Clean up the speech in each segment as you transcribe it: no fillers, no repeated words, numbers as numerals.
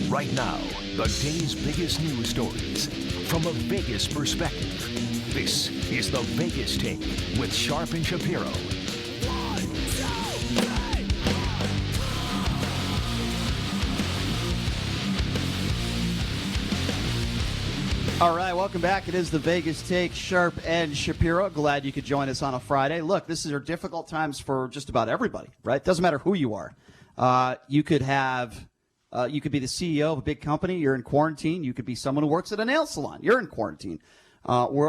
Right now, the day's biggest news stories from a Vegas perspective. This is the Vegas Take with Sharp and Shapiro. 1, 2, 3. All right, welcome back. It is the Vegas Take, Sharp and Shapiro. Glad you could join us on a Friday. Look, this is difficult times for just about everybody, right? Doesn't matter who you are. You could be the CEO of a big company. You're in quarantine. You could be someone who works at a nail salon. You're in quarantine.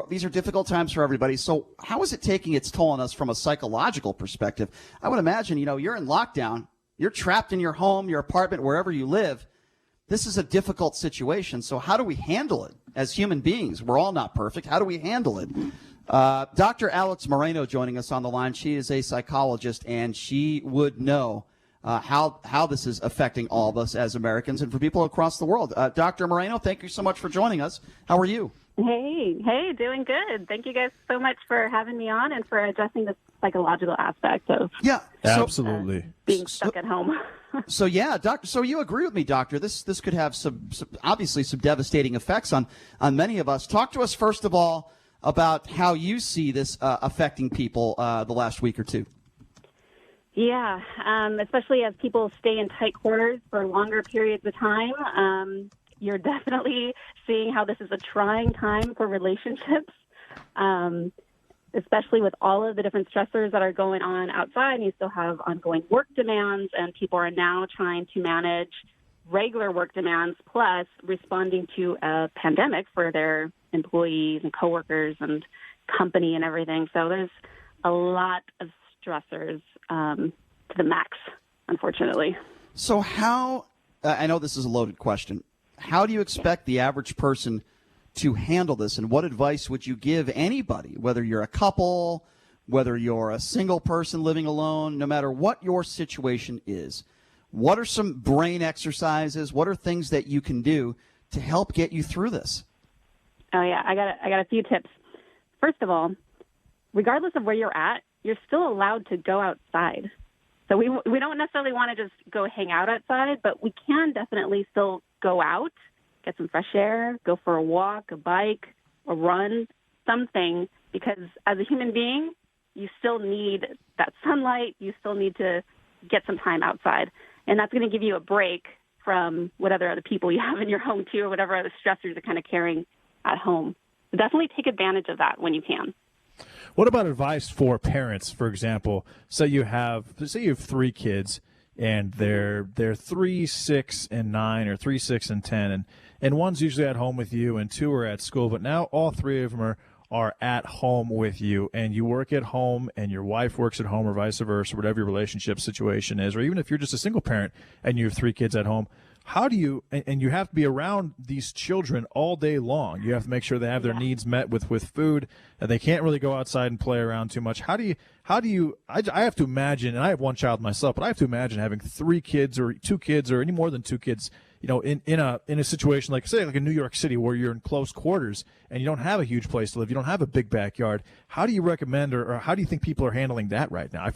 These are difficult times for everybody. So how is it taking its toll on us from a psychological perspective? I would imagine, you're in lockdown. You're trapped in your home, your apartment, wherever you live. This is a difficult situation. So how do we handle it as human beings? We're all not perfect. How do we handle it? Dr. Alexis Moreno joining us on the line. She is a psychologist, and she would know how this is affecting all of us as Americans and for people across the world. Dr. Moreno, thank you so much for joining us. How are you? Hey, doing good. Thank you guys so much for having me on and for addressing the psychological aspect of absolutely being stuck at home. Doctor. So you agree with me, Doctor? This could have some obviously some devastating effects on many of us. Talk to us first of all about how you see this affecting people the last week or two. Yeah, especially as people stay in tight quarters for longer periods of time. You're definitely seeing how this is a trying time for relationships, especially with all of the different stressors that are going on outside. You still have ongoing work demands, and people are now trying to manage regular work demands plus responding to a pandemic for their employees and coworkers and company and everything. So there's a lot of stressors to the max, unfortunately. So how, I know this is a loaded question, how do you expect the average person to handle this, and what advice would you give anybody, whether you're a couple, whether you're a single person living alone, no matter what your situation is? What are some brain exercises? What are things that you can do to help get you through this? Oh, yeah, I got a few tips. First of all, regardless of where you're at, you're still allowed to go outside. So we don't necessarily want to just go hang out outside, but we can definitely still go out, get some fresh air, go for a walk, a bike, a run, something, because as a human being, you still need that sunlight. You still need to get some time outside. And that's going to give you a break from whatever other people you have in your home, too, or whatever other stressors you're kind of carrying at home. So definitely take advantage of that when you can. What about advice for parents, for example? Say you have 3 kids, and they're 3, 6, and 9, or 3, 6, and 10, and one's usually at home with you, and 2 are at school, but now all 3 of them are at home with you, and you work at home, and your wife works at home, or vice versa, whatever your relationship situation is, or even if you're just a single parent and you have 3 kids at home. How do you, and you have to be around these children all day long. You have to make sure they have their needs met with food, and they can't really go outside and play around too much. I have to imagine, and I have 1 child myself, but I have to imagine having 3 kids or 2 kids or any more than 2 kids, in a situation like, say, like in New York City, where you're in close quarters and you don't have a huge place to live, you don't have a big backyard. How do you recommend, or how do you think people are handling that right now?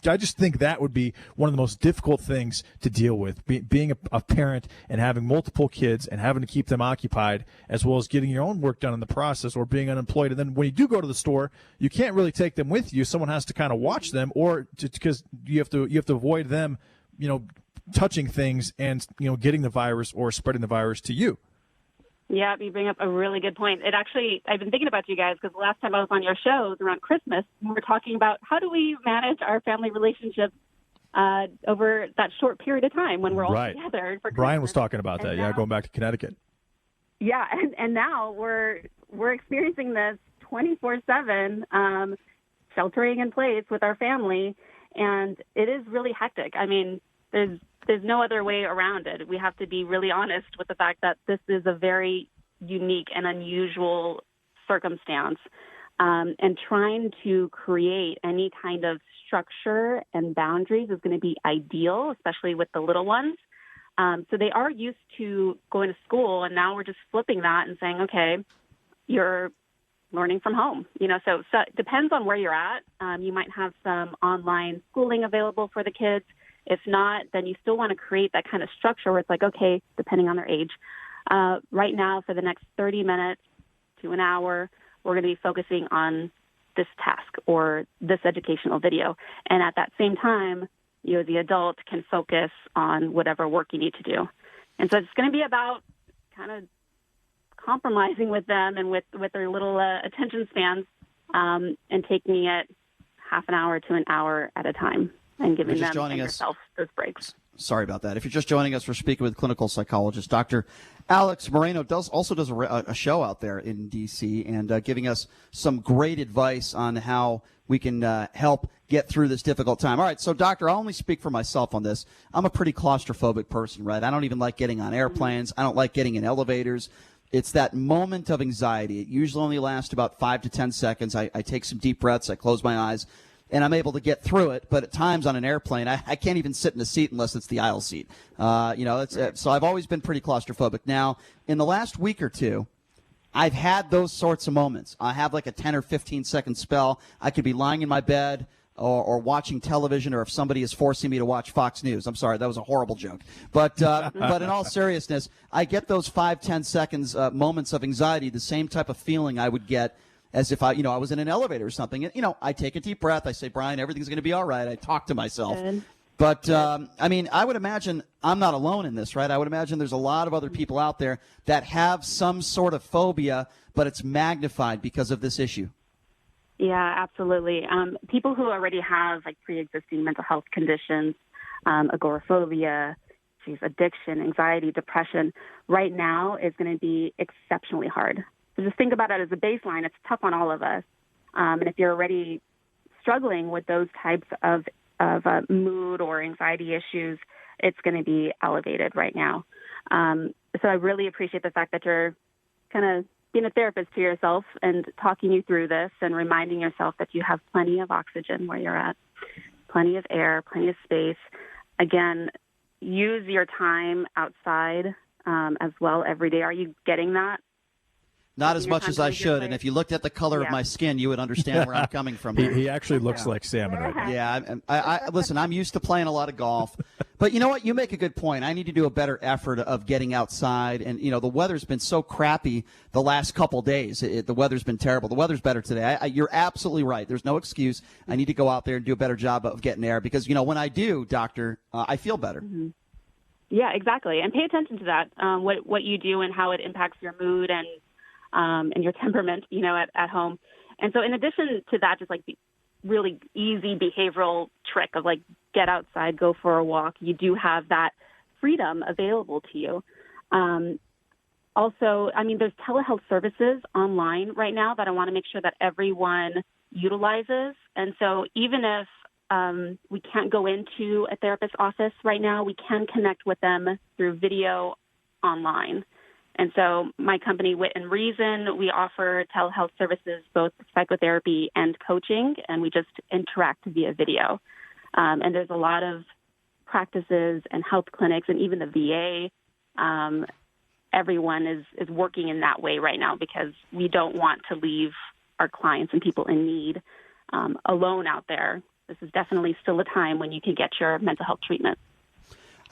I just think that would be one of the most difficult things to deal with, being a parent and having multiple kids and having to keep them occupied, as well as getting your own work done in the process, or being unemployed. And then when you do go to the store, you can't really take them with you. Someone has to kind of watch them, or because you have to avoid them, touching things and getting the virus or spreading the virus to you. Yeah, you bring up a really good point. I've been thinking about you guys because the last time I was on your show was around Christmas. We were talking about how do we manage our family relationships over that short period of time when we're all together for Christmas. Brian was talking about that, going back to Connecticut. Yeah, and now we're experiencing this 24/7, sheltering in place with our family, and it is really hectic. I mean, there's no other way around it. We have to be really honest with the fact that this is a very unique and unusual circumstance, and trying to create any kind of structure and boundaries is going to be ideal, especially with the little ones. So they are used to going to school, and now we're just flipping that and saying, okay, you're learning from home. So it depends on where you're at. You might have some online schooling available for the kids. If not, then you still want to create that kind of structure where it's like, okay, depending on their age, right now for the next 30 minutes to an hour, we're going to be focusing on this task or this educational video. And at that same time, you, the adult, can focus on whatever work you need to do. And so it's going to be about kind of compromising with them and with their little attention spans, and taking it half an hour to an hour at a time and giving them and yourself those breaks. Sorry about that. If you're just joining us, we're speaking with clinical psychologist Dr. Alex Moreno. Also does a show out there in D.C. and giving us some great advice on how we can help get through this difficult time. All right, so doctor, I'll only speak for myself on this. I'm a pretty claustrophobic person, right? I don't even like getting on airplanes. I don't like getting in elevators. It's that moment of anxiety. It usually only lasts about 5 to 10 seconds. I take some deep breaths. I close my eyes, and I'm able to get through it. But at times on an airplane, I can't even sit in a seat unless it's the aisle seat. So I've always been pretty claustrophobic. Now, in the last week or two, I've had those sorts of moments. I have like a 10 or 15-second spell. I could be lying in my bed or watching television, or if somebody is forcing me to watch Fox News. I'm sorry, that was a horrible joke. But in all seriousness, I get those 5-10 seconds moments of anxiety, the same type of feeling I would get as if I was in an elevator or something. And, I take a deep breath. I say, Brian, everything's going to be all right. I talk to myself. Good. But, I would imagine I'm not alone in this, right? I would imagine there's a lot of other people out there that have some sort of phobia, but it's magnified because of this issue. Yeah, absolutely. People who already have like pre-existing mental health conditions, agoraphobia, addiction, anxiety, depression, right now is going to be exceptionally hard. So just think about it as a baseline. It's tough on all of us. And if you're already struggling with those types of mood or anxiety issues, it's going to be elevated right now. So I really appreciate the fact that you're kind of being a therapist to yourself and talking you through this and reminding yourself that you have plenty of oxygen where you're at, plenty of air, plenty of space. Again, use your time outside as well every day. Are you getting that? Not as much as I should, and if you looked at the color of my skin, you would understand where I'm coming from. He actually looks like salmon right now. Yeah, I listen, I'm used to playing a lot of golf, but you know what? You make a good point. I need to do a better effort of getting outside, and the weather's been so crappy the last couple days. The weather's been terrible. The weather's better today. You're absolutely right. There's no excuse. I need to go out there and do a better job of getting air because, when I do, doctor, I feel better. Mm-hmm. Yeah, exactly, and pay attention to that, what you do and how it impacts your mood and your temperament, at home. And so in addition to that, just like the really easy behavioral trick of like get outside, go for a walk, you do have that freedom available to you. Also, there's telehealth services online right now that I want to make sure that everyone utilizes. And so even if we can't go into a therapist's office right now, we can connect with them through video online. And so my company, Wit and Reason, we offer telehealth services, both psychotherapy and coaching, and we just interact via video. And there's a lot of practices and health clinics and even the VA. Everyone is working in that way right now because we don't want to leave our clients and people in need alone out there. This is definitely still a time when you can get your mental health treatment.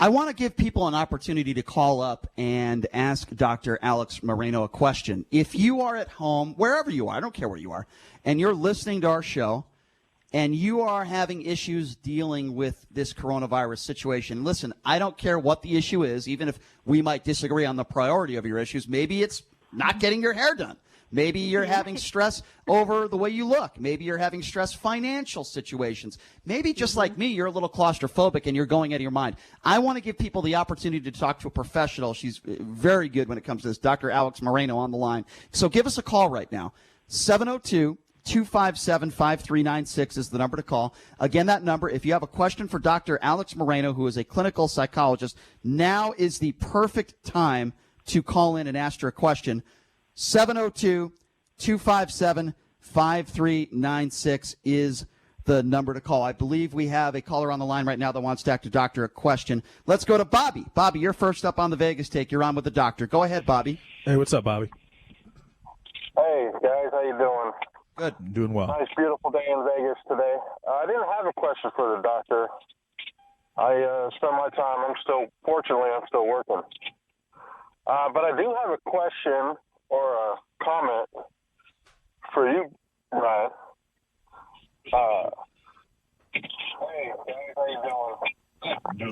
I want to give people an opportunity to call up and ask Dr. Alex Moreno a question. If you are at home, wherever you are, I don't care where you are, and you're listening to our show, and you are having issues dealing with this coronavirus situation, listen, I don't care what the issue is, even if we might disagree on the priority of your issues. Maybe it's not getting your hair done. Maybe you're having stress over the way you look. Maybe you're having stress financial situations. Maybe just like me, you're a little claustrophobic and you're going out of your mind. I want to give people the opportunity to talk to a professional. She's very good when it comes to this. Dr. Alex Moreno on the line. So give us a call right now. 702-257-5396 is the number to call. Again, that number, if you have a question for Dr. Alex Moreno, who is a clinical psychologist, now is the perfect time to call in and ask her a question. 702-257-5396 is the number to call. I believe we have a caller on the line right now that wants to ask the doctor a question. Let's go to Bobby. Bobby, you're first up on the Vegas Take. You're on with the doctor. Go ahead, Bobby. Hey, what's up, Bobby? Hey, guys. How you doing? Good. I'm doing well. Nice, beautiful day in Vegas today. I didn't have a question for the doctor. I spend my time. Fortunately, I'm still working. But I do have a question or a comment for you, Brian. Hey, guys, how you doing?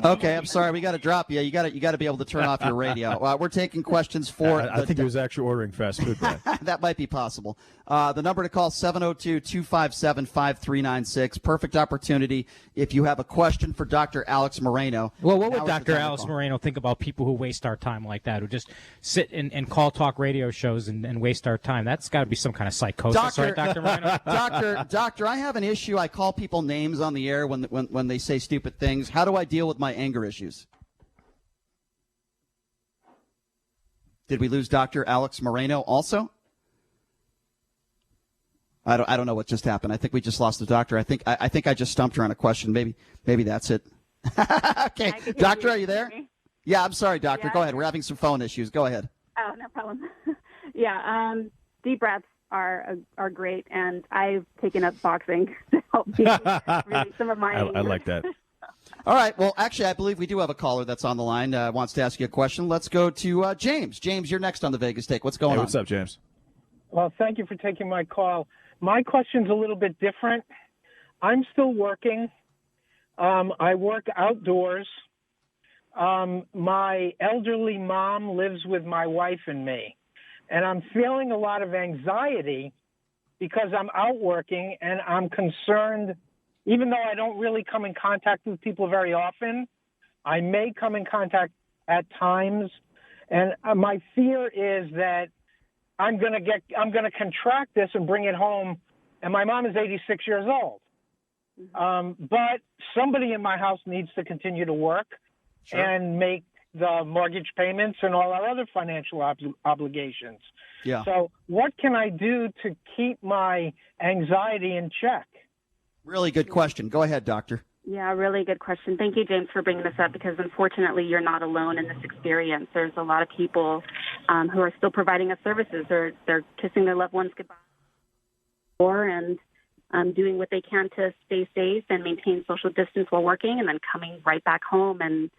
Okay, I'm sorry. We got to drop you. You got to be able to turn off your radio. We're taking questions for. I think he was actually ordering fast food, Brian. That might be possible. The number to call 702-257-5396. Perfect opportunity if you have a question for Dr. Alex Moreno. Well, what would Dr. Alex Moreno think about people who waste our time like that, who just sit and call talk radio shows and waste our time? That's got to be some kind of psychosis, right, Dr. Moreno? Doctor, I have an issue. I call people names on the air when they say stupid things. How do I deal with my anger issues? Did we lose Dr. Alex Moreno also? I don't know what just happened. I think we just lost the doctor. I think I just stumped her on a question. Maybe that's it. Okay, doctor, are you there? Yeah, I'm sorry, doctor. Yeah. Go ahead. We're having some phone issues. Go ahead. Oh, no problem. Yeah, deep breaths are great, and I've taken up boxing to help me release some of my anger. I like that. All right. Well, actually, I believe we do have a caller that's on the line, wants to ask you a question. Let's go to James. James, you're next on the Vegas Take. What's going on? What's up, James? Well, thank you for taking my call. My question's a little bit different. I'm still working. I work outdoors. My elderly mom lives with my wife and me, and I'm feeling a lot of anxiety because I'm out working, and I'm concerned. Even though I don't really come in contact with people very often, I may come in contact at times, and my fear is that I'm going to contract this and bring it home. And my mom is 86 years old. But somebody in my house needs to continue to work and make the mortgage payments and all our other financial obligations. Yeah. So what can I do to keep my anxiety in check? Really good question. Go ahead, doctor. Yeah, really good question. Thank you, James, for bringing this up, because unfortunately you're not alone in this experience. There's a lot of people who are still providing us services. They're kissing their loved ones goodbye and doing what they can to stay safe and maintain social distance while working, and then coming right back home. And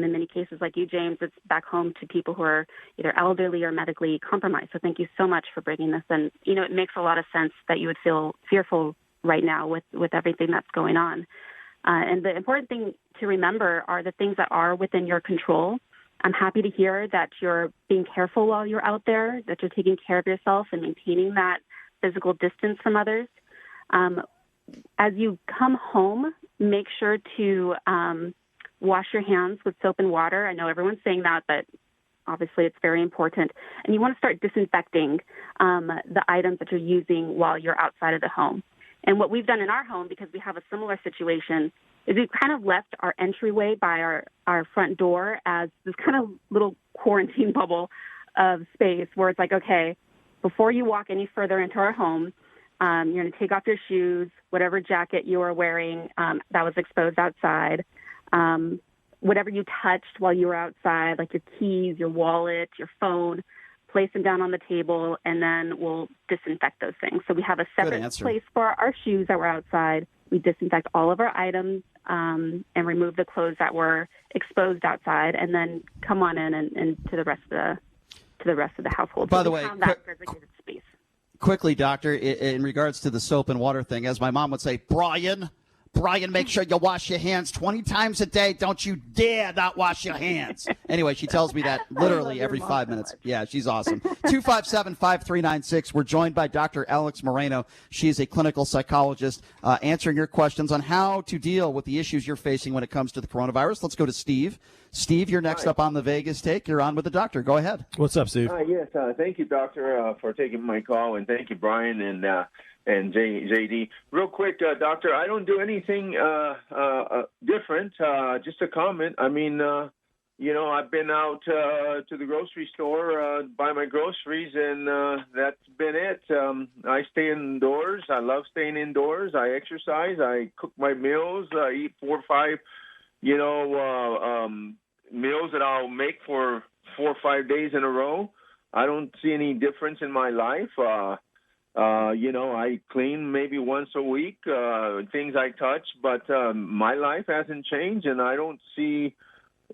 in many cases, like you, James, it's back home to people who are either elderly or medically compromised. So thank you so much for bringing this. And, it makes a lot of sense that you would feel fearful right now with everything that's going on. And the important thing to remember are the things that are within your control. I'm happy to hear that you're being careful while you're out there, that you're taking care of yourself and maintaining that physical distance from others. As you come home, make sure to wash your hands with soap and water. I know everyone's saying that, but obviously it's very important. And you want to start disinfecting the items that you're using while you're outside of the home. And what we've done in our home, because we have a similar situation, is we've kind of left our entryway by our front door as this kind of little quarantine bubble of space where it's like, okay, before you walk any further into our home, you're going to take off your shoes, whatever jacket you are wearing that was exposed outside, whatever you touched while you were outside, like your keys, your wallet, your phone, place them down on the table, and then we'll disinfect those things. So we have a separate place for our shoes that were outside. We disinfect all of our items and remove the clothes that were exposed outside, and then come on in and to the rest of the household. By so the way, designated space. Quickly, doctor, in regards to the soap and water thing, as my mom would say, Brian, make sure you wash your hands 20 times a day. Don't you dare not wash your hands. Anyway, she tells me that literally every 5 minutes. Yeah, she's awesome. 257-5396. We're joined by Dr. Alex Moreno. She is a clinical psychologist answering your questions on how to deal with the issues you're facing when it comes to the coronavirus. Let's go to Steve. Steve, you're next up on the Vegas Take. You're on with the doctor. Go ahead. What's up, Steve? Yes, thank you, doctor, for taking my call, and thank you, Brian and JD. Real quick, doctor, I don't do anything different. Just a comment. I mean, I've been out to the grocery store, buy my groceries, and that's been it. I stay indoors. I love staying indoors. I exercise. I cook my meals. I eat 4 or 5, meals that I'll make for 4 or 5 days in a row. I don't see any difference in my life. I clean maybe once a week, things I touch, but my life hasn't changed, and I don't see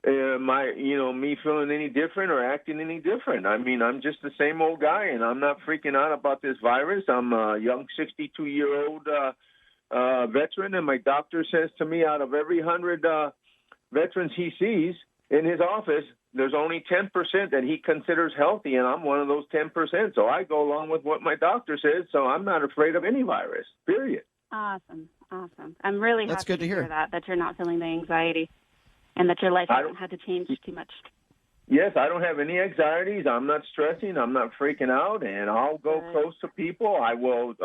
me feeling any different or acting any different. I mean, I'm just the same old guy, and I'm not freaking out about this virus. I'm a young 62-year-old veteran, and my doctor says to me, out of every 100 veterans he sees in his office, there's only 10% that he considers healthy, and I'm one of those 10%. So I go along with what my doctor says, so I'm not afraid of any virus, period. Awesome. I'm really That's happy good to hear that you're not feeling the anxiety and that your life hasn't had to change too much. Yes, I don't have any anxieties. I'm not stressing. I'm not freaking out, and I'll go close to people. I will,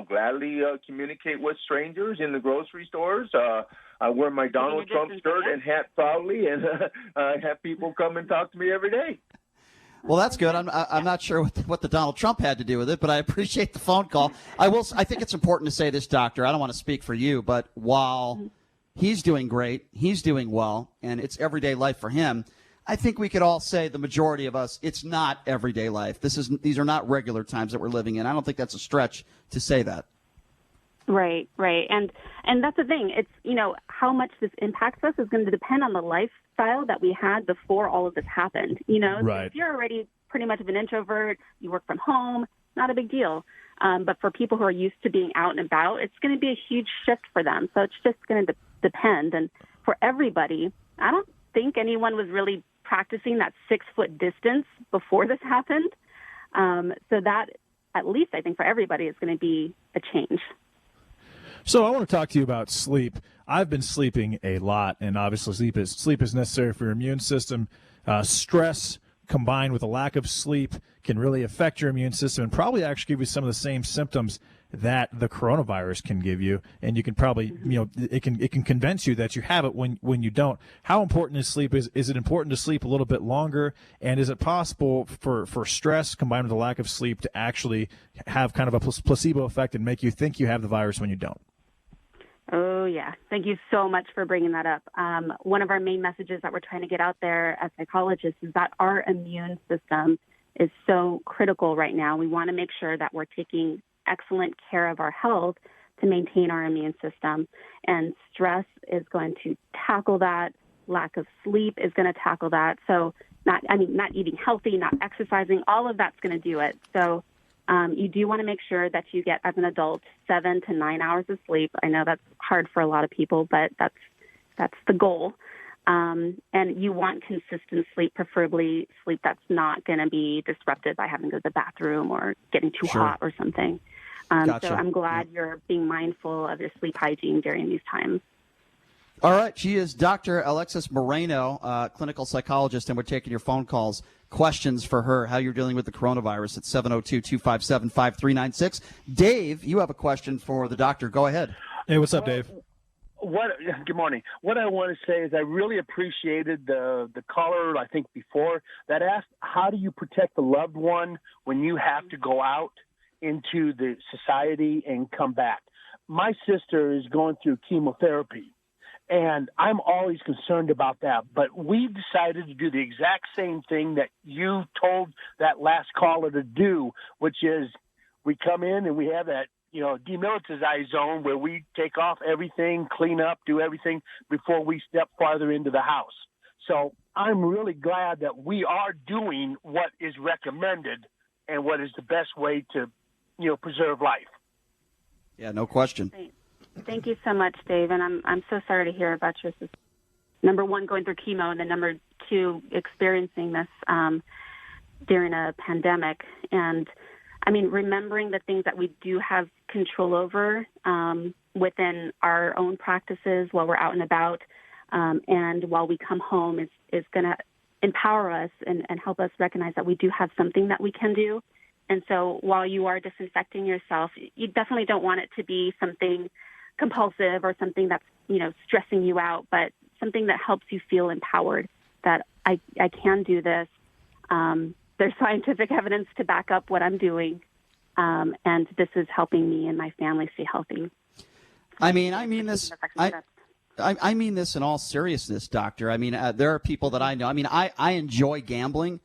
gladly communicate with strangers in the grocery stores. I wear my Donald Trump shirt and hat proudly, and have people come and talk to me every day. Well, that's good. I'm not sure what the Donald Trump had to do with it, but I appreciate the phone call. I think it's important to say this, Doctor. I don't want to speak for you, but while he's doing great, he's doing well, and it's everyday life for him, I think we could all say, the majority of us, it's not everyday life. These are not regular times that we're living in. I don't think that's a stretch to say that. Right. And that's the thing. It's, how much this impacts us is going to depend on the lifestyle that we had before all of this happened. Right. If you're already pretty much of an introvert, you work from home, not a big deal. But for people who are used to being out and about, it's going to be a huge shift for them. So it's just going to depend. And for everybody, I don't think anyone was really practicing that 6-foot distance before this happened. So that, at least I think for everybody, is going to be a change. So I want to talk to you about sleep. I've been sleeping a lot, and obviously sleep is necessary for your immune system. Stress combined with a lack of sleep can really affect your immune system and probably actually give you some of the same symptoms that the coronavirus can give you. And you can probably, it can convince you that you have it when you don't. How important is sleep? Is it important to sleep a little bit longer? And is it possible for stress combined with a lack of sleep to actually have kind of a placebo effect and make you think you have the virus when you don't? Oh, yeah. Thank you so much for bringing that up. One of our main messages that we're trying to get out there as psychologists is that our immune system is so critical right now. We want to make sure that we're taking excellent care of our health to maintain our immune system. And stress is going to tackle that. Lack of sleep is going to tackle that. So not eating healthy, not exercising, all of that's going to do it. So you do want to make sure that you get, as an adult, 7 to 9 hours of sleep. I know that's hard for a lot of people, but that's the goal. And you want consistent sleep, preferably sleep that's not going to be disrupted by having to go to the bathroom or getting too hot or something. Gotcha. So I'm glad you're being mindful of your sleep hygiene during these times. All right. She is Dr. Alexis Moreno, clinical psychologist, and we're taking your phone calls. Questions for her, how you're dealing with the coronavirus at 702-257-5396. Dave, you have a question for the doctor. Go ahead. Hey, what's up, Dave? Good morning. What I want to say is I really appreciated the caller, I think, before that asked, how do you protect the loved one when you have to go out into the society and come back? My sister is going through chemotherapy, and I'm always concerned about that. But we decided to do the exact same thing that you told that last caller to do, which is we come in and we have that, demilitarized zone where we take off everything, clean up, do everything before we step farther into the house. So I'm really glad that we are doing what is recommended and what is the best way to, preserve life. Yeah, no question. Thank you so much, Dave. And I'm so sorry to hear about your sister. Number one, going through chemo, and then number two, experiencing this during a pandemic. And remembering the things that we do have control over within our own practices while we're out and about, and while we come home is going to empower us and help us recognize that we do have something that we can do. And so while you are disinfecting yourself, you definitely don't want it to be something compulsive or something that's, stressing you out, but something that helps you feel empowered that I can do this. There's scientific evidence to back up what I'm doing, and this is helping me and my family stay healthy. I mean this in all seriousness, doctor. There are people that I know. I enjoy gambling,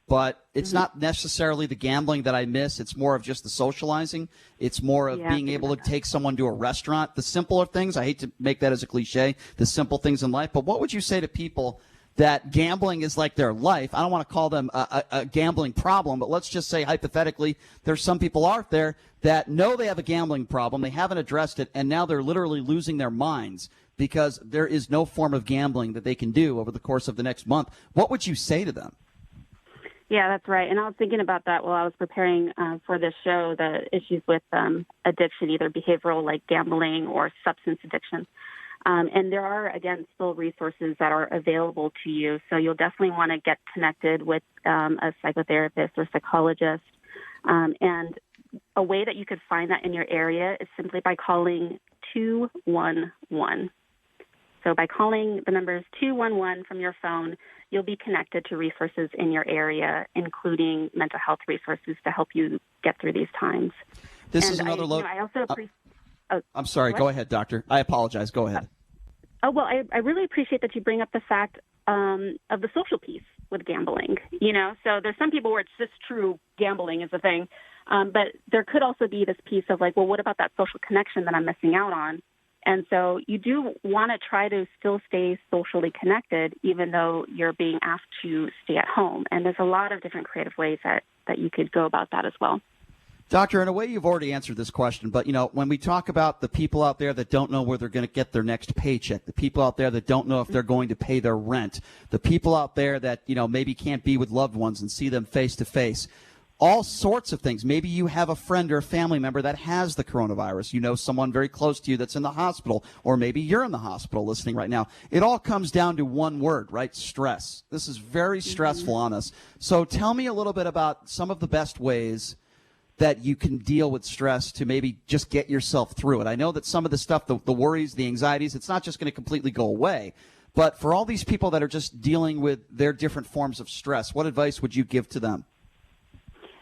but it's not necessarily the gambling that I miss. It's more of just the socializing. It's more of being able to take someone to a restaurant. The simpler things, I hate to make that as a cliche, the simple things in life. But what would you say to people that gambling is like their life? I don't want to call them a gambling problem, but let's just say hypothetically there's some people out there that know they have a gambling problem, they haven't addressed it, and now they're literally losing their minds because there is no form of gambling that they can do over the course of the next month. What would you say to them? Yeah, that's right. And I was thinking about that while I was preparing for this show, the issues with addiction, either behavioral like gambling or substance addiction. And there are, again, still resources that are available to you. So you'll definitely want to get connected with a psychotherapist or psychologist. And a way that you could find that in your area is simply by calling 211. So by calling the numbers 211 from your phone, you'll be connected to resources in your area, including mental health resources to help you get through these times. This is another load. I also appreciate. I'm sorry. What? Go ahead, doctor. I apologize. Go ahead. Well, I really appreciate that you bring up the fact of the social piece with gambling. So there's some people where it's just true gambling is a thing, but there could also be this piece of like, well, what about that social connection that I'm missing out on? And so you do want to try to still stay socially connected, even though you're being asked to stay at home. And there's a lot of different creative ways that you could go about that as well. Doctor, in a way, you've already answered this question, but, when we talk about the people out there that don't know where they're going to get their next paycheck, the people out there that don't know if they're going to pay their rent, the people out there that, maybe can't be with loved ones and see them face to face, all sorts of things. Maybe you have a friend or a family member that has the coronavirus. You know someone very close to you that's in the hospital, or maybe you're in the hospital listening right now. It all comes down to one word, right? Stress. This is very stressful on us. So tell me a little bit about some of the best ways that you can deal with stress to maybe just get yourself through it. I know that some of the stuff, the worries, the anxieties, it's not just going to completely go away. But for all these people that are just dealing with their different forms of stress, what advice would you give to them?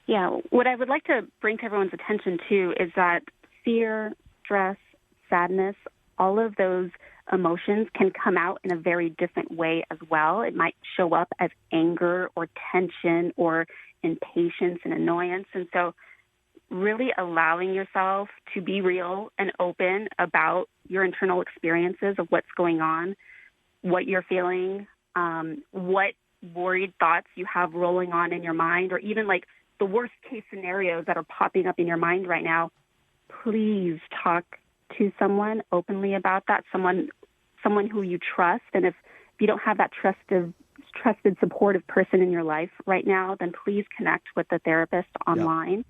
Yeah, what I would like to bring to everyone's attention, too, is that fear, stress, sadness, all of those emotions can come out in a very different way as well. It might show up as anger or tension or impatience and annoyance. And so really allowing yourself to be real and open about your internal experiences of what's going on, what you're feeling, what worried thoughts you have rolling on in your mind, or even like the worst case scenarios that are popping up in your mind right now. Please talk to someone openly about that, someone who you trust. And if you don't have that trusted, supportive person in your life right now, then please connect with a therapist online.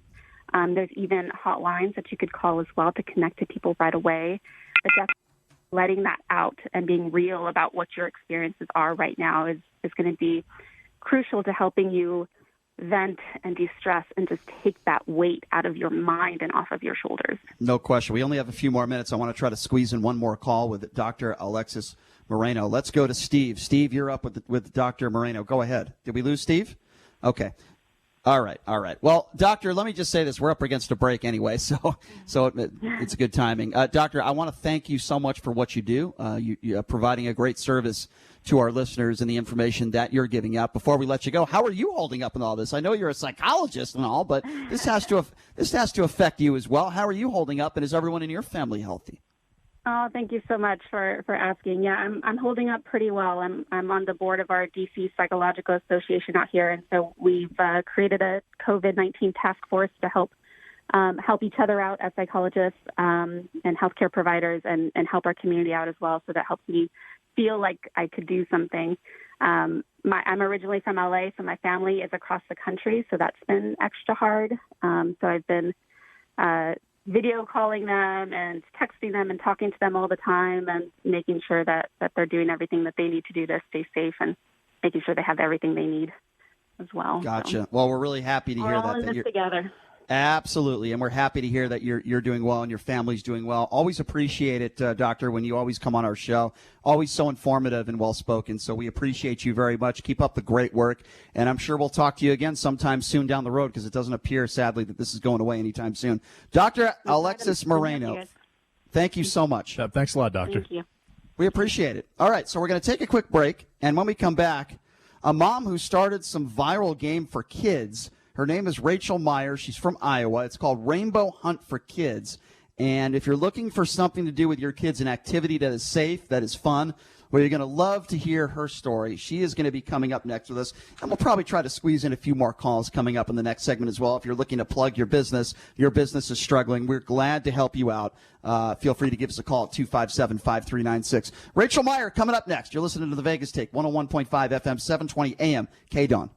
There's even hotlines that you could call as well to connect to people right away. But just letting that out and being real about what your experiences are right now is going to be crucial to helping you vent and de-stress and just take that weight out of your mind and off of your shoulders. No question. We only have a few more minutes. I want to try to squeeze in one more call with Dr. Alexis Moreno. Let's go to Steve. Steve, you're up with Dr. Moreno. Go ahead. Did we lose Steve? Okay. All right. Well, Doctor, let me just say this. We're up against a break anyway, so it's a good timing. Doctor, I want to thank you so much for what you do. You're providing a great service to our listeners and the information that you're giving out. Before we let you go, how are you holding up in all this? I know you're a psychologist and all, but this has to affect you as well. How are you holding up, and is everyone in your family healthy? Oh, thank you so much for asking. Yeah, I'm holding up pretty well. I'm on the board of our DC Psychological Association out here, and so we've created a COVID-19 task force to help each other out as psychologists and healthcare providers, and help our community out as well. So that helps me feel like I could do something. I'm originally from LA, so my family is across the country, so that's been extra hard. So I've been video calling them and texting them and talking to them all the time and making sure that they're doing everything that they need to do to stay safe and making sure they have everything they need as well. Gotcha. So, well, we're really happy to hear that. We're all in this together. Absolutely, and we're happy to hear that you're doing well and your family's doing well. Always appreciate it, Doctor, when you always come on our show. Always so informative and well-spoken, so we appreciate you very much. Keep up the great work, and I'm sure we'll talk to you again sometime soon down the road, because it doesn't appear, sadly, that this is going away anytime soon. Dr. Alexis Moreno, thank you so much. Thanks a lot, Doctor. Thank you. We appreciate it. All right, so we're going to take a quick break, and when we come back, a mom who started some viral game for kids. Her name is Rachel Meyer. She's from Iowa. It's called Rainbow Hunt for Kids. And if you're looking for something to do with your kids, an activity that is safe, that is fun, well, you're going to love to hear her story. She is going to be coming up next with us, and we'll probably try to squeeze in a few more calls coming up in the next segment as well. If you're looking to plug your business is struggling, we're glad to help you out. Feel free to give us a call at 257-5396. Rachel Meyer coming up next. You're listening to The Vegas Take, 101.5 FM, 720 AM, K-Dawn.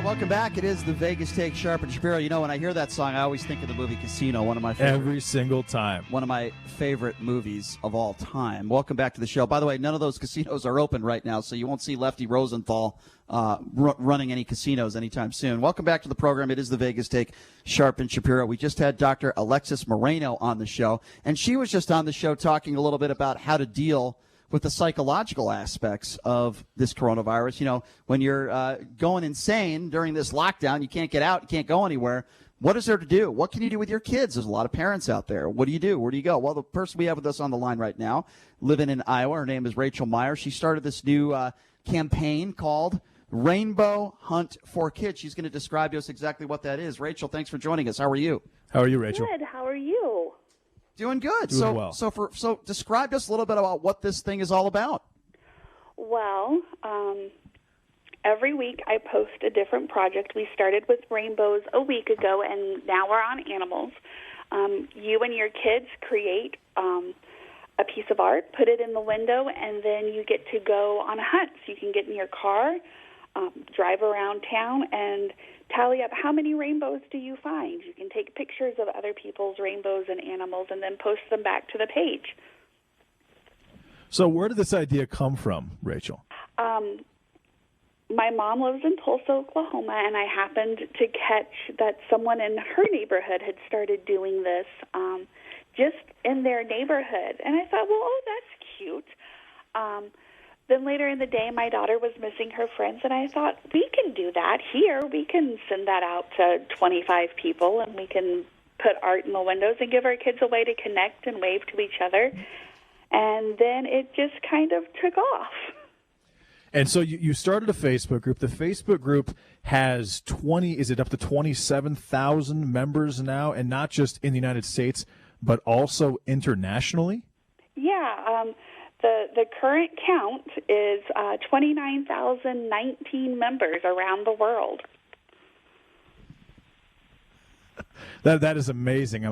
Welcome back. It is The Vegas Take, Sharp and Shapiro. You know, when I hear that song, I always think of the movie Casino, one of my favorite. Every single time. One of my favorite movies of all time. Welcome back to the show. By the way, none of those casinos are open right now, so you won't see Lefty Rosenthal running any casinos anytime soon. Welcome back to the program. It is The Vegas Take, Sharp and Shapiro. We just had Dr. Alexis Moreno on the show, and she was just on the show talking a little bit about how to deal with the psychological aspects of this coronavirus. You know, when you're going insane during this lockdown, you can't get out, you can't go anywhere. What is there to do? What can you do with your kids? There's a lot of parents out there. What do you do? Where do you go? Well, the person we have with us on the line right now, living in Iowa, her name is Rachel Meyer. She started this new campaign called Rainbow Hunt for Kids. She's going to describe to us exactly what that is. Rachel, thanks for joining us. How are you? How are you, Rachel? Good. How are you? Doing good. Doing well. So describe to us a little bit about what this thing is all about. Well, every week I post a different project. We started with rainbows a week ago, and now we're on animals. You and your kids create a piece of art, put it in the window, and then you get to go on a hunt. So you can get in your car, drive around town, and tally up how many rainbows do you find. You can take pictures of other people's rainbows and animals and then post them back to the page. So where did this idea come from, Rachel? My mom lives in Tulsa, Oklahoma, and I happened to catch that someone in her neighborhood had started doing this just in their neighborhood. And I thought, well, oh, that's cute. Then later in the day, my daughter was missing her friends, and I thought, we can do that here. We can send that out to 25 people, and we can put art in the windows and give our kids a way to connect and wave to each other. And then it just kind of took off. And so you started a Facebook group. The Facebook group has is it up to 27,000 members now, and not just in the United States, but also internationally? Yeah, the current count is 29,019 members around the world. That is amazing.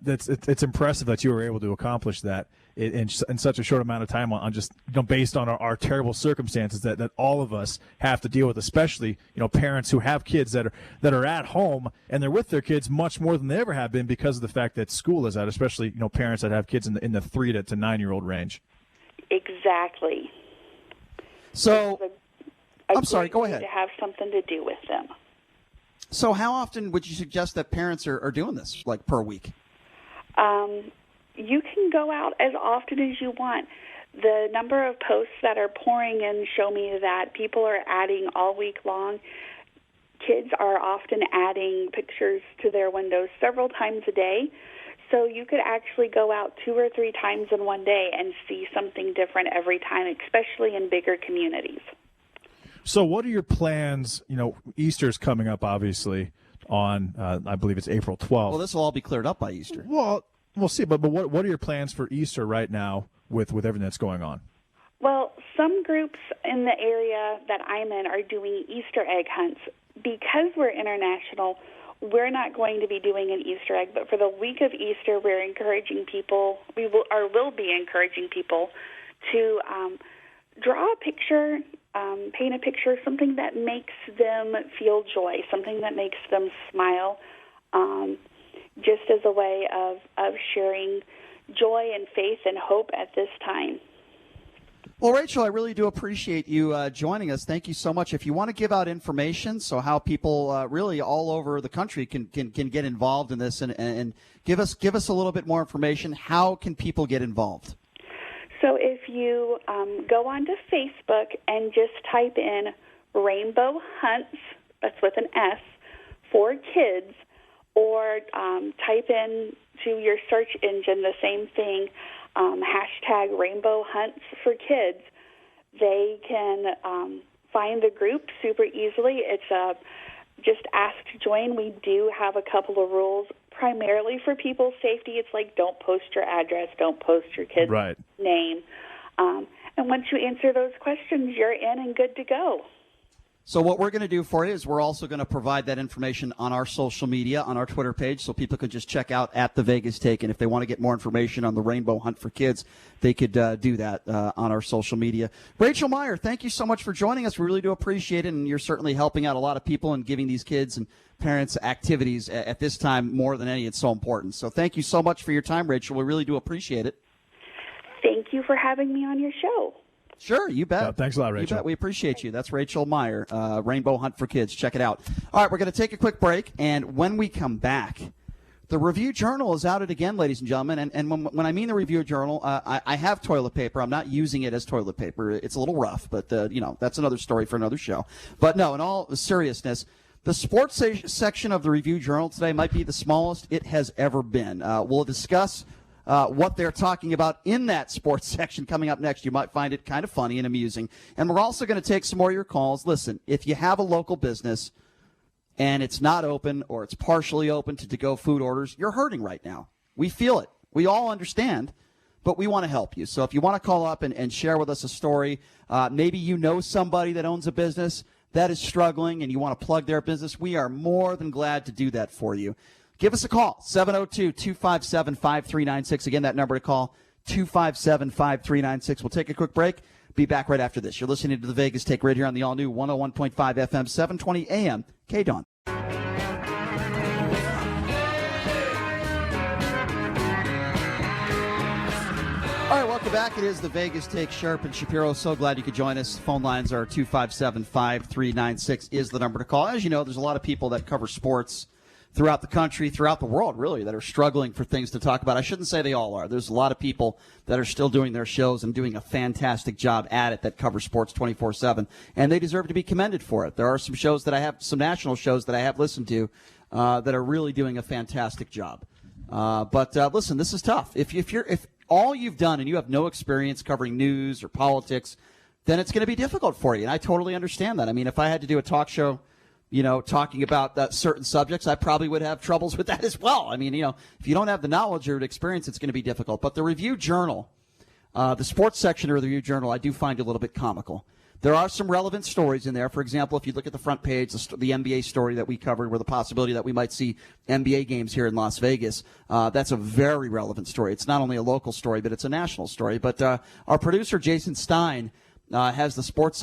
It's impressive that you were able to accomplish that in such a short amount of time on just based on our terrible circumstances that all of us have to deal with, especially parents who have kids that are at home and they're with their kids much more than they ever have been because of the fact that school is out, especially parents that have kids in the 3 to 9-year-old range. Exactly. So, I'm sorry, go ahead. To have something to do with them. So how often would you suggest that parents are doing this, like per week? You can go out as often as you want. The number of posts that are pouring in show me that people are adding all week long. Kids are often adding pictures to their windows several times a day. So you could actually go out 2 or 3 times in one day and see something different every time, especially in bigger communities. So what are your plans? Easter's coming up, obviously, on, I believe it's April 12th. Well, this will all be cleared up by Easter. Well, we'll see. But what are your plans for Easter right now with everything that's going on? Well, some groups in the area that I'm in are doing Easter egg hunts. Because we're international, we're not going to be doing an Easter egg, but for the week of Easter, we're encouraging people, will be encouraging people to draw a picture, paint a picture, something that makes them feel joy, something that makes them smile, just as a way of sharing joy and faith and hope at this time. Well, Rachel, I really do appreciate you joining us. Thank you so much. If you want to give out information, so how people really all over the country can get involved in this, and give us a little bit more information, how can people get involved? So if you go onto Facebook and just type in Rainbow Hunts, that's with an S, for kids, or type in to your search engine the same thing, hashtag Rainbow Hunts for Kids, they can find the group super easily. It's just ask to join. We do have a couple of rules, primarily for people's safety. It's like, don't post your address, don't post your kid's name. And once you answer those questions, you're in and good to go. So what we're going to do for you is we're also going to provide that information on our social media, on our Twitter page, so people can just check out at The Vegas Take. And if they want to get more information on the Rainbow Hunt for Kids, they could do that on our social media. Rachel Meyer, thank you so much for joining us. We really do appreciate it, and you're certainly helping out a lot of people and giving these kids and parents activities at this time more than any. It's so important. So thank you so much for your time, Rachel. We really do appreciate it. Thank you for having me on your show. Sure, you bet. Thanks a lot, Rachel. You bet. We appreciate you. That's Rachel Meyer, Rainbow Hunt for Kids. Check it out. All right, we're going to take a quick break, and when we come back, the Review Journal is outed again, ladies and gentlemen. And when I mean the Review Journal, I have toilet paper. I'm not using it as toilet paper. It's a little rough, but, that's another story for another show. But, no, in all seriousness, the sports section of the Review Journal today might be the smallest it has ever been. We'll discuss what they're talking about in that sports section coming up next. You might find it kind of funny and amusing. And we're also going to take some more of your calls. Listen, if you have a local business and it's not open or it's partially open to to-go food orders, you're hurting right now. We feel it. We all understand, but we want to help you. So if you want to call up and share with us a story, maybe you know somebody that owns a business that is struggling and you want to plug their business, we are more than glad to do that for you. Give us a call, 702-257-5396. Again, that number to call, 257-5396. We'll take a quick break. Be back right after this. You're listening to The Vegas Take right here on the all-new 101.5 FM, 720 AM, KDAWN. All right, welcome back. It is The Vegas Take. Sharp and Shapiro, so glad you could join us. Phone lines are 257-5396 is the number to call. As you know, there's a lot of people that cover sports throughout the country, throughout the world, really, that are struggling for things to talk about. I shouldn't say they all are. There's a lot of people that are still doing their shows and doing a fantastic job at it that cover sports 24/7, and they deserve to be commended for it. There are some shows that I have, some national shows that I have listened to that are really doing a fantastic job. But listen, this is tough. If all you've done and you have no experience covering news or politics, then it's going to be difficult for you, and I totally understand that. I mean, if I had to do a talk show, talking about certain subjects, I probably would have troubles with that as well. I mean, if you don't have the knowledge or experience, it's going to be difficult. But the Review Journal, the sports section of the Review Journal, I do find a little bit comical. There are some relevant stories in there. For example, if you look at the front page, the NBA story that we covered, where the possibility that we might see NBA games here in Las Vegas, that's a very relevant story. It's not only a local story, but it's a national story. But our producer, Jason Stein, has the sports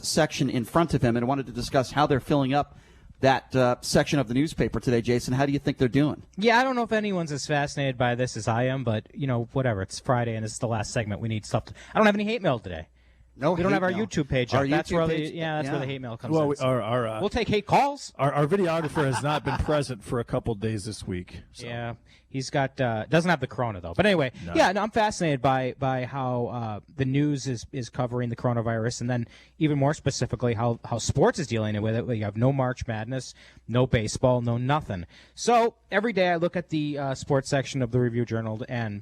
section in front of him and wanted to discuss how they're filling up that section of the newspaper today. Jason, how do you think they're doing? Yeah, I don't know if anyone's as fascinated by this as I am, but, whatever. It's Friday, and it's the last segment. We need stuff. I don't have any hate mail today. No, we don't have our YouTube page up. That's where page, that's where the hate mail comes well, in. We'll take hate calls. Our videographer has not been present for a couple days this week. So. Yeah, he's got doesn't have the corona though. But anyway, I'm fascinated by how the news is covering the coronavirus, and then even more specifically how sports is dealing with it. You have no March Madness, no baseball, no nothing. So every day I look at the sports section of the Review Journal and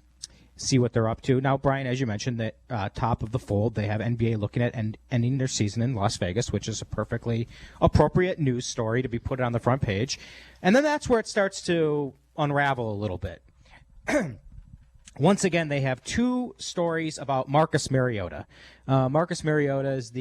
see what they're up to. Now, Brian, as you mentioned, that top of the fold, they have NBA looking at ending their season in Las Vegas, which is a perfectly appropriate news story to be put on the front page. And then that's where it starts to unravel a little bit. Once again, they have two stories about Marcus Mariota. Marcus Mariota is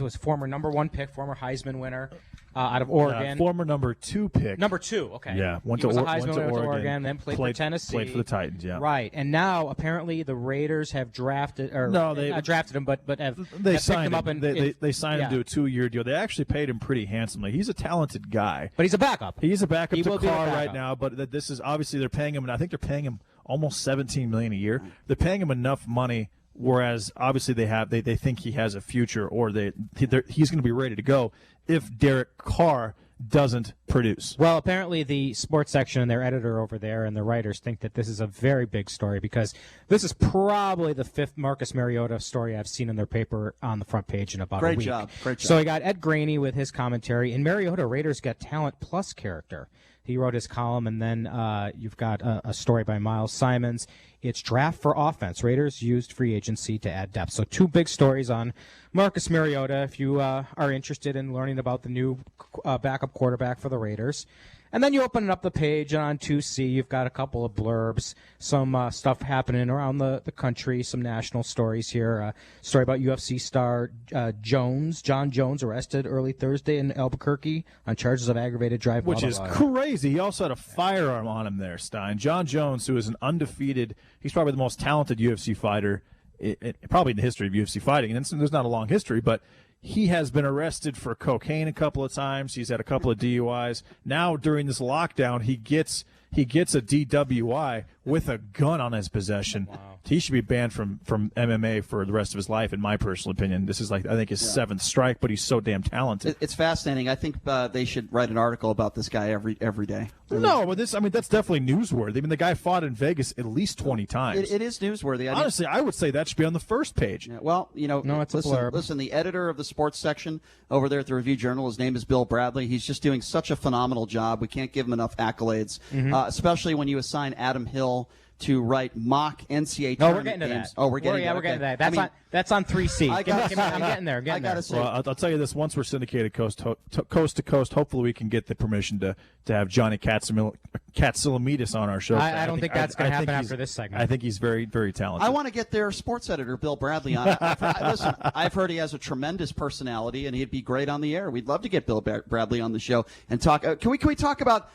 was former number 1 pick, former Heisman winner out of Oregon. Former number 2 pick. Number 2, okay. Yeah, went to Oregon, then played for Tennessee. Played for the Titans, yeah. Right, and now apparently the Raiders have drafted, or they not drafted him, but have signed him up. They signed him to a 2-year deal. They actually paid him pretty handsomely. He's a talented guy. But he's a backup. He's a backup to Carr right now, but this is obviously they're paying him, and I think they're paying him almost $17 million a year. They're paying him enough money, whereas obviously they think he has a future, or he's going to be ready to go if Derek Carr doesn't produce. Well, apparently the sports section and their editor over there and the writers think that this is a very big story, because this is probably the 5th Marcus Mariota story I've seen in their paper on the front page in about a week. Great job. So I got Ed Graney with his commentary, and Mariota, Raiders got talent plus character. He wrote his column, and then you've got a story by Miles Simons. It's draft for offense. Raiders used free agency to add depth. So 2 big stories on Marcus Mariota, if you are interested in learning about the new backup quarterback for the Raiders. And then you open up the page on 2C. You've got a couple of blurbs, some stuff happening around the country, some national stories here. A story about UFC star John Jones, arrested early Thursday in Albuquerque on charges of aggravated drive. Which is crazy. He also had a firearm on him there, Stein. John Jones, who is an undefeated, he's probably the most talented UFC fighter, probably in the history of UFC fighting. And there's not a long history, but he has been arrested for cocaine a couple of times. He's had a couple of DUIs. Now, during this lockdown, he gets a DWI with a gun on his possession. Wow. He should be banned from MMA for the rest of his life, in my personal opinion. This is I think his 7th strike, but he's so damn talented. It's fascinating. I think they should write an article about this guy every day. No, but that's definitely newsworthy. I mean, the guy fought in Vegas at least 20 times. It is newsworthy. Honestly, I would say that should be on the first page. Yeah, well, no, it's a blurb. Listen, the editor of the sports section over there at the Review Journal, his name is Bill Bradley. He's just doing such a phenomenal job. We can't give him enough accolades, especially when you assign Adam Hill to write mock NCAA tournament games. We're getting to that. Oh, we're getting we're getting to that. That's on 3C. I'm getting there. I gotta say. Well, I'll tell you this: once we're syndicated coast to coast, hopefully we can get the permission to have Johnny Katsilomidis on our show. I don't think that's going to happen after this segment. I think he's very, very talented. I want to get their sports editor, Bill Bradley, on. Listen, I've heard he has a tremendous personality, and he'd be great on the air. We'd love to get Bill Bradley on the show and talk. Can we talk about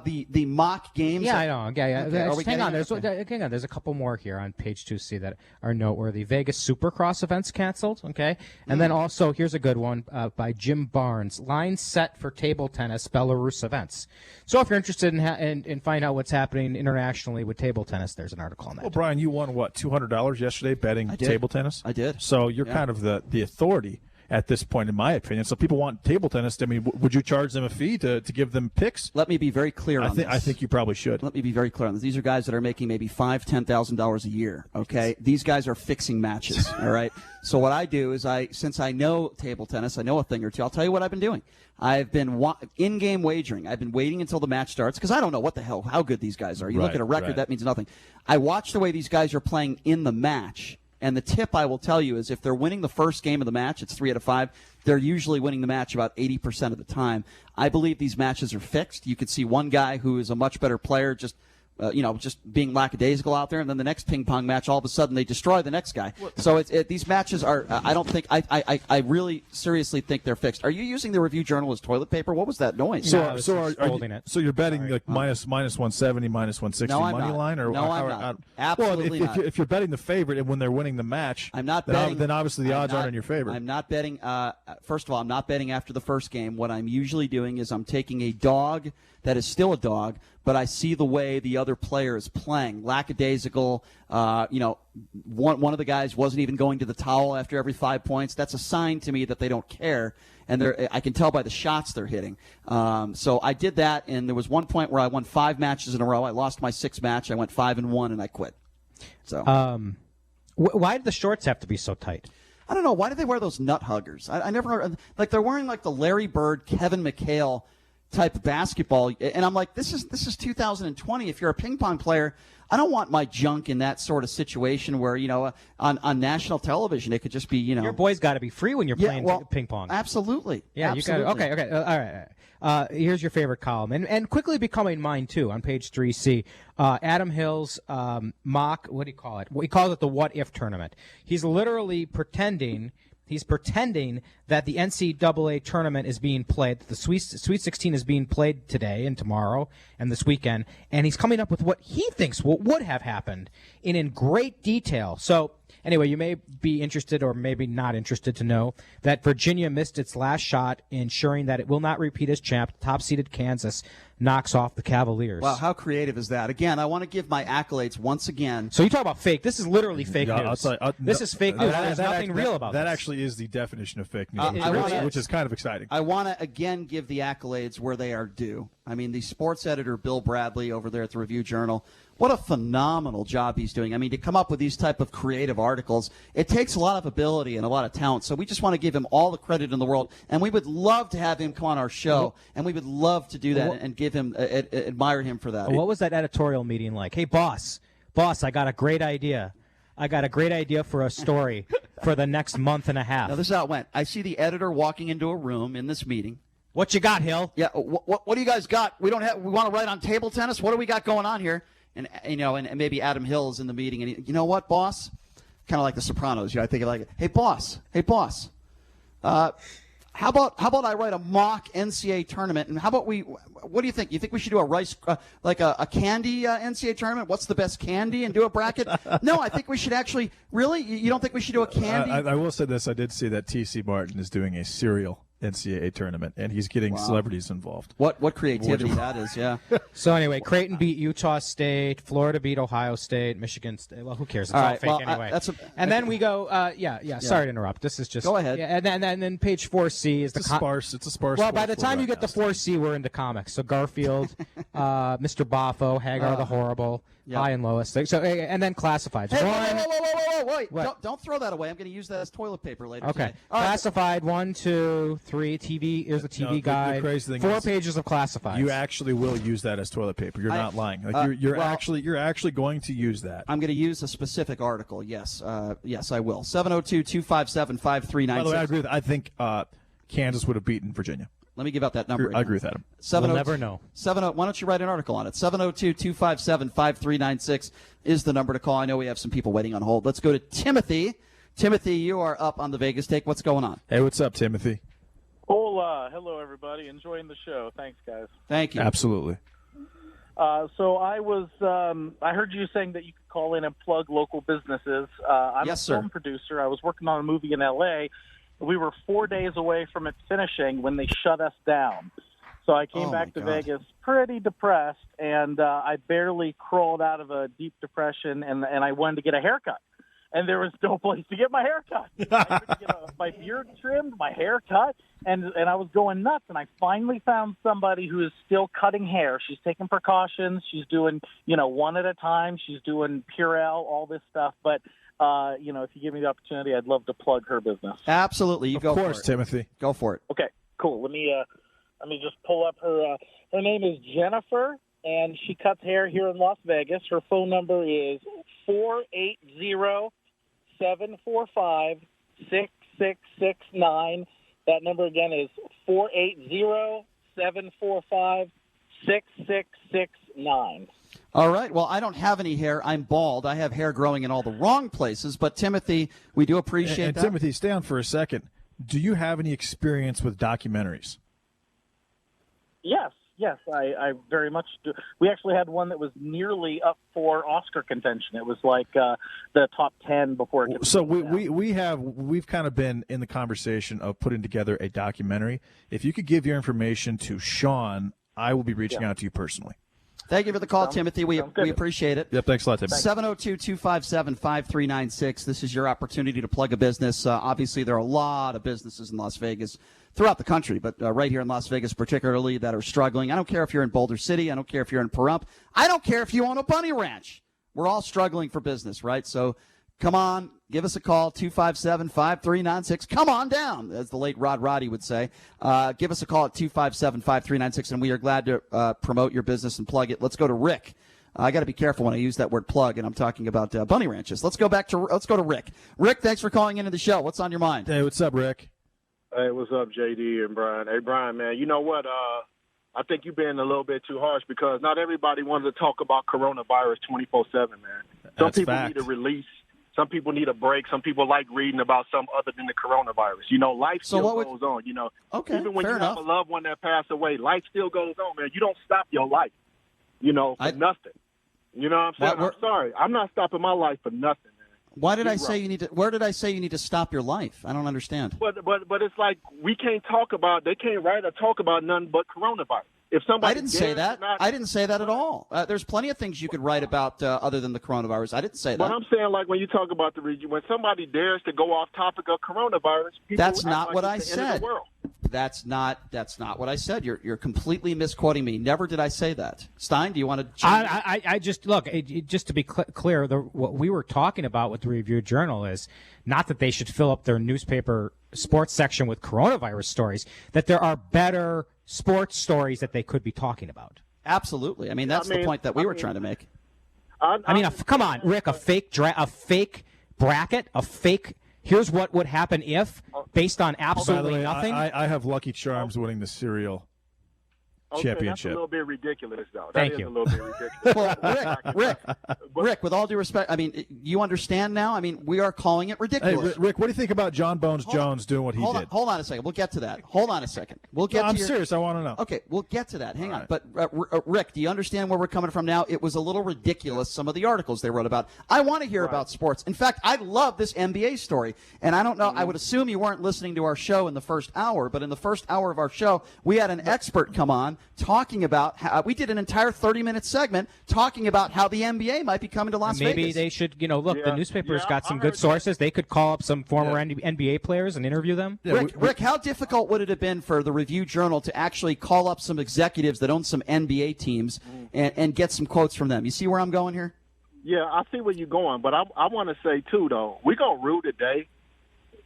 the mock games? Yeah, I know. Yeah. Okay. Hang on. There's a couple more here on page 2C that are noteworthy. Vegas Supercross events canceled. Okay, and then also here's a good one by Jim Barnes. Line set for table tennis Belarus events. So if you're interested in finding out what's happening internationally with table tennis, there's an article on that. Well, Brian, you won what, $200 yesterday betting table tennis? I did. So you're kind of the authority at this point, in my opinion. So people want table tennis. I mean, would you charge them a fee to give them picks? Let me be very clear on this. I think you probably should. Let me be very clear on this. These are guys that are making maybe $5,000, $10,000 a year, okay? These guys are fixing matches, all right? So what I do is since I know table tennis, I know a thing or two, I'll tell you what I've been doing. I've been in-game wagering. I've been waiting until the match starts because I don't know how good these guys are. You look at a record, that means nothing. I watch the way these guys are playing in the match. And the tip I will tell you is if they're winning the first game of the match, it's 3 out of 5. They're usually winning the match about 80% of the time. I believe these matches are fixed. You could see one guy who is a much better player just being lackadaisical out there, and then the next ping pong match, all of a sudden they destroy the next guy. So these matches are. I don't think. I really seriously think they're fixed. Are you using the Review Journal as toilet paper? What was that noise? So you're betting like minus 170, minus 160 money line, or no, I'm not. Absolutely not. If you're betting the favorite and when they're winning the match, I'm not betting. Then obviously the odds aren't in your favor. I'm not betting. First of all, I'm not betting after the first game. What I'm usually doing is I'm taking a dog that is still a dog, but I see the way the other player is playing. Lackadaisical. One of the guys wasn't even going to the towel after every 5 points. That's a sign to me that they don't care, and I can tell by the shots they're hitting. So I did that, and there was one point where I won 5 matches in a row. I lost my 6th match. I went 5-1, and I quit. So, why did the shorts have to be so tight? I don't know. Why do they wear those nut huggers? I never they're wearing like the Larry Bird, Kevin McHale type of basketball, and I'm like, this is 2020. If you're a ping pong player, I don't want my junk in that sort of situation where on national television it could just be your boy's got to be free when you're playing ping pong. Absolutely. Yeah, absolutely. You got okay. All right. Here's your favorite column, and quickly becoming mine too on page 3C. Adam Hill's mock. What do you call it? He calls it the what if tournament. He's literally pretending. He's pretending that the NCAA tournament is being played, that the Sweet 16 is being played today and tomorrow and this weekend, and he's coming up with what he thinks would have happened in great detail. So anyway, you may be interested or maybe not interested to know that Virginia missed its last shot, ensuring that it will not repeat as champ. Top-seeded Kansas knocks off the Cavaliers. Wow, how creative is that? Again, I want to give my accolades once again. So you talk about fake. This is literally fake news. This is fake news. There's nothing real about that. This. That actually is the definition of fake news, which is kind of exciting. I want to again give the accolades where they are due. I mean, the sports editor, Bill Bradley, over there at the Review Journal, what a phenomenal job he's doing. I mean, to come up with these type of creative articles, it takes a lot of ability and a lot of talent. So we just want to give him all the credit in the world, and we would love to have him come on our show, and we would love to do that and give him, admire him for that. What was that editorial meeting like? Hey, boss, I got a great idea. I got a great idea for a story for the next month and a half. Now, this is how it went. I see the editor walking into a room in this meeting. What you got, Hill? Yeah, what do you guys got? We want to write on table tennis. What do we got going on here? And and maybe Adam Hill is in the meeting, and you know what, boss? Kind of like The Sopranos. I think like, hey, boss. How about I write a mock NCAA tournament? And how about what do you think? You think we should do a rice, like a candy NCAA tournament? What's the best candy, and do a bracket? No, I think we should actually. Really, you don't think we should do a candy? I will say this: I did see that T.C. Martin is doing a cereal NCAA tournament, and he's getting celebrities involved. What creativity that is, yeah. So anyway, Creighton beat Utah State, Florida beat Ohio State, Michigan State. Well, who cares? It's all fake anyway. And then we go. Sorry to interrupt. This is just go ahead. Yeah, and then page 4C is it's a sparse. Well, by the time you get to 4C, we're into comics. So Garfield, Mr. Boffo, Hagar the Horrible, High and Lois. So and then classifieds. Wait! Don't throw that away. I'm going to use that as toilet paper later. Okay. Today. Classified 1, 2, 3. TV. Here's the TV guide. The crazy thing 4 is, pages of classifieds. You actually will use that as toilet paper. You're not lying. Like you're actually going to use that. I'm going to use a specific article. Yes, yes, I will. 702-257-5396. By the way, I agree. I think Kansas would have beaten Virginia. Let me give out that number. I agree with Adam. We'll never know. Why don't you write an article on it? 702-257-5396 is the number to call. I know we have some people waiting on hold. Let's go to Timothy. Timothy, you are up on the Vegas Take. What's going on? Hey, what's up, Timothy? Hola. Hello, everybody. Enjoying the show. Thanks, guys. Thank you. Absolutely. So I heard you saying that you could call in and plug local businesses. I'm a film producer. I was working on a movie in L.A. We were 4 days away from it finishing when they shut us down. So I came back to Vegas pretty depressed, and I barely crawled out of a deep depression, and I wanted to get a haircut. And there was no place to get my hair cut. I couldn't get my beard trimmed, my hair cut, and I was going nuts. And I finally found somebody who is still cutting hair. She's taking precautions. She's doing, one at a time. She's doing Purell, all this stuff. But, if you give me the opportunity, I'd love to plug her business. Absolutely. Of course, Timothy. Go for it. Okay, cool. Let me just pull up her. Her name is Jennifer, and she cuts hair here in Las Vegas. Her phone number is 480-745-6669. That number again is 480-745-6669. All right. Well, I don't have any hair. I'm bald. I have hair growing in all the wrong places. But, Timothy, we do appreciate that. Timothy, stay on for a second. Do you have any experience with documentaries? Yes, I very much do. We actually had one that was nearly up for Oscar contention. It was like the top 10 before it. So we've kind of been in the conversation of putting together a documentary. If you could give your information to Sean, I will be reaching out to you personally. Thank you for the call, Timothy. We appreciate it. Yep, thanks a lot, Timothy. 702-257-5396. This is your opportunity to plug a business. Obviously, there are a lot of businesses in Las Vegas, throughout the country, but right here in Las Vegas particularly, that are struggling. I don't care if you're in Boulder City. I don't care if you're in Pahrump. I don't care if you own a bunny ranch. We're all struggling for business, right? So come on, give us a call, 257-5396. Come on down, as the late Rod Roddy would say. Give us a call at 257-5396, and we are glad to promote your business and plug it. Let's go to Rick. I got to be careful when I use that word plug, and I'm talking about bunny ranches. Let's go to Rick. Rick, thanks for calling into the show. What's on your mind? Hey, what's up, Rick? Hey, what's up, JD and Brian? Hey, Brian, man, you know what? I think you've been a little bit too harsh because not everybody wants to talk about coronavirus 24/7, man. Some people need a release. Some people need a break. Some people like reading about something other than the coronavirus. Life still goes on. Okay, even when you enough. have a loved one that passed away, life still goes on, man. You don't stop your life, for nothing. You know what I'm saying? I'm sorry. I'm not stopping my life for nothing. Why did I say you need to? Where did I say you need to stop your life? I don't understand. But it's like we can't talk about. They can't write or talk about nothing but coronavirus. If somebody I didn't say that. I didn't say that at all. There's plenty of things you could write about other than the coronavirus. I didn't say that. But I'm saying, like when you talk about when somebody dares to go off topic of coronavirus, people that's not like what it's I the said. End of the world. That's not what I said. You're completely misquoting me. Never did I say that. Stein, do you want to change? I just look. Just to be clear, what we were talking about with the Review Journal is not that they should fill up their newspaper sports section with coronavirus stories. That there are better sports stories that they could be talking about. Absolutely. I mean, that's the point that we were trying to make. Come on, Rick. A fake bracket, a fake. Here's what would happen if, based on absolutely nothing. I have Lucky Charms winning the cereal championship. That's a little bit ridiculous, though. Thank you. A little bit ridiculous. Well, Rick, with all due respect, I mean, you understand now? I mean, we are calling it ridiculous. Hey, Rick, what do you think about John Bones Jones doing what he did? Hold on a second. We'll get to that. Hold on a second. I'm serious. I want to know. Okay, we'll get to that. Hang on. But, Rick, do you understand where we're coming from now? It was a little ridiculous, some of the articles they wrote about. I want to hear about sports. In fact, I love this NBA story. And I don't know, I would assume you weren't listening to our show in the first hour, but in the first hour of our show, we had an expert come on talking about how we did an entire 30-minute segment talking about how the NBA might be coming to Las Vegas. Maybe they should, look, the newspaper's got some good sources. They could call up some former NBA players and interview them. Yeah, Rick, how difficult would it have been for the Review Journal to actually call up some executives that own some NBA teams and get some quotes from them? You see where I'm going here? Yeah, I see where you're going, but I want to say, too, though, we're going to rue today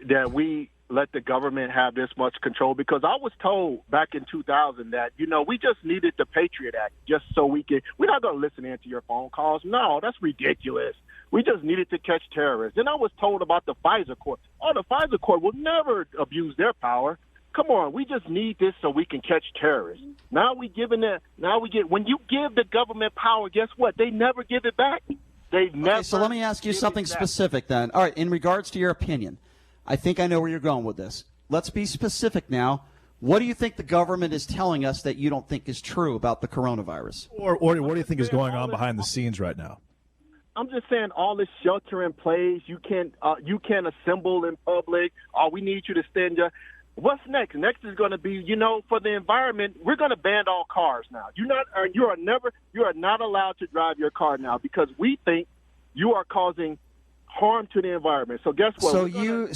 that we let the government have this much control, because I was told back in 2000 that, we just needed the Patriot Act just so we're not going to listen in to your phone calls. No, that's ridiculous. We just needed to catch terrorists. Then I was told about the FISA court. Oh, the FISA court will never abuse their power. Come on, we just need this so we can catch terrorists. When you give the government power, guess what? They never give it back. They never. Okay, so let me ask you something specific then. All right, in regards to your opinion, I think I know where you're going with this. Let's be specific now. What do you think the government is telling us that you don't think is true about the coronavirus? Or what do you think is going on behind the scenes right now? I'm just saying all this shelter in place. You can't assemble in public. We need you to stay in your. What's next? Next is going to be, for the environment, we're going to ban all cars now. You are not allowed to drive your car now because we think you are causing harm to the environment. So guess what?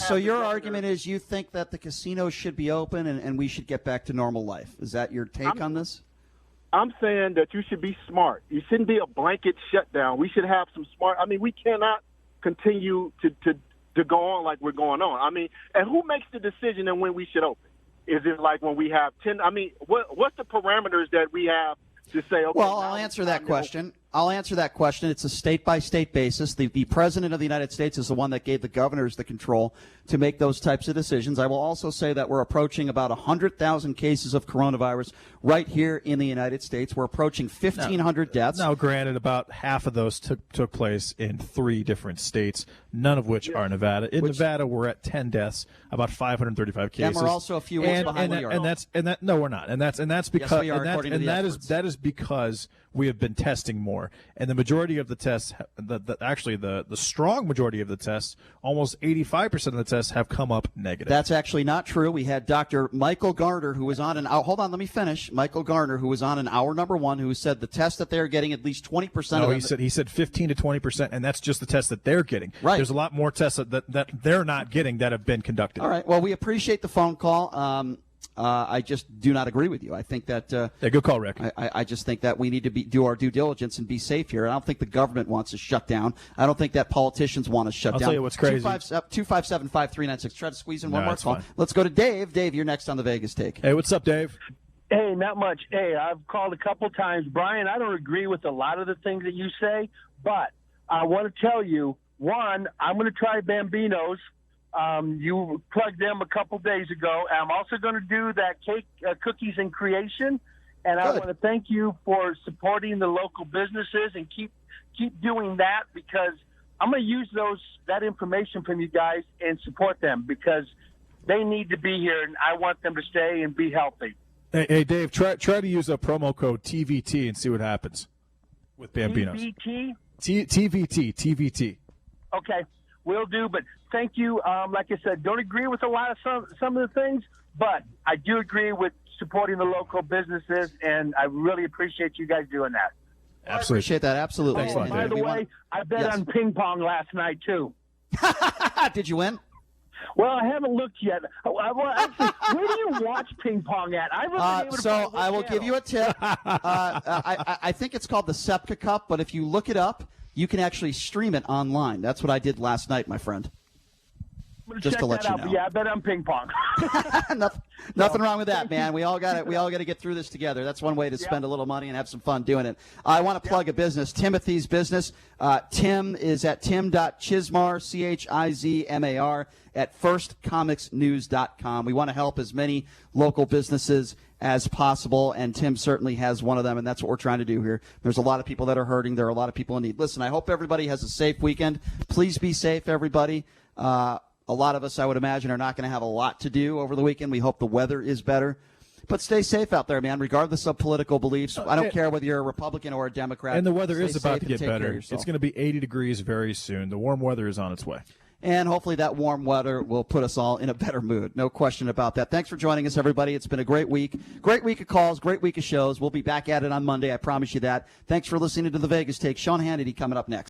So your argument is you think that the casinos should be open and we should get back to normal life. Is that your take on this? I'm saying that you should be smart. You shouldn't be a blanket shutdown. We should have some smart. We cannot continue to go on like we're going on. And who makes the decision on when we should open? Is it like when we have 10? What's the parameters that we have to say, okay? Well, I'll answer that question. It's a state-by-state basis. The President of the United States is the one that gave the governors the control to make those types of decisions. I will also say that we're approaching about 100,000 cases of coronavirus right here in the United States. We're approaching 1,500 deaths. Now, granted, about half of those took place in 3 different states, none of which are Nevada. In Nevada, we're at 10 deaths, about 535 cases. And we're also a few weeks behind New York. No, we're not. And that's because yes, we are, that is because we have been testing more, and the majority of the tests, the strong majority of the tests, almost 85% of the tests have come up negative. That's actually not true. We had Dr. Michael Garner, who was on hold on, let me finish. Michael Garner, who was on in hour number 1, who said the test that they're getting at least 20% of them. He said 15 to 20%, and that's just the test that they're getting. Right. There's a lot more tests that they're not getting that have been conducted. All right. Well, we appreciate the phone call. I just do not agree with you. I think that good call, Rick. I just think that we need to do our due diligence and be safe here. I don't think the government wants to shut down. I don't think that politicians want to shut down. I'll tell you what's crazy. 257-5396. Try to squeeze in one more call. Let's go to Dave. Dave, you're next on the Vegas Take. Hey, what's up, Dave? Hey, not much. Hey, I've called a couple times. Brian, I don't agree with a lot of the things that you say, but I want to tell you, one, I'm going to try Bambino's. You plugged them a couple days ago. I'm also going to do that cake, cookies and creation. And I want to thank you for supporting the local businesses and keep doing that, because I'm going to use that information from you guys and support them, because they need to be here and I want them to stay and be healthy. Hey Dave, try to use a promo code TVT and see what happens with Bambino's. TVT. Okay. Will do, but thank you. Like I said, don't agree with a lot of some of the things, but I do agree with supporting the local businesses, and I really appreciate you guys doing that. Absolutely. I appreciate that. Absolutely. By the way, I bet on ping pong last night, too. Did you win? Well, I haven't looked yet. Well, actually, where do you watch ping pong at? I wasn't able to so I will give you a tip. I think it's called the Sepka Cup, but if you look it up, you can actually stream it online. That's what I did last night, my friend. Just to let you know. Yeah, I bet I'm ping pong. Nothing wrong with that, man. We all got it. We all got to get through this together. That's one way to spend a little money and have some fun doing it. I want to plug a business, Timothy's Business. Tim is at tim.chizmar, CHIZMAR, at firstcomicsnews.com. We want to help as many local businesses as possible, and Tim certainly has one of them, and that's what we're trying to do here. There's a lot of people that are hurting. There are a lot of people in need. Listen, I hope everybody has a safe weekend. Please be safe, everybody. A lot of us, I would imagine, are not going to have a lot to do over the weekend. We hope the weather is better. But stay safe out there, man, regardless of political beliefs. I don't care whether you're a Republican or a Democrat. And the weather is about to get better. It's going to be 80 degrees very soon. The warm weather is on its way. And hopefully that warm weather will put us all in a better mood. No question about that. Thanks for joining us, everybody. It's been a great week. Great week of calls, great week of shows. We'll be back at it on Monday. I promise you that. Thanks for listening to The Vegas Take. Sean Hannity coming up next.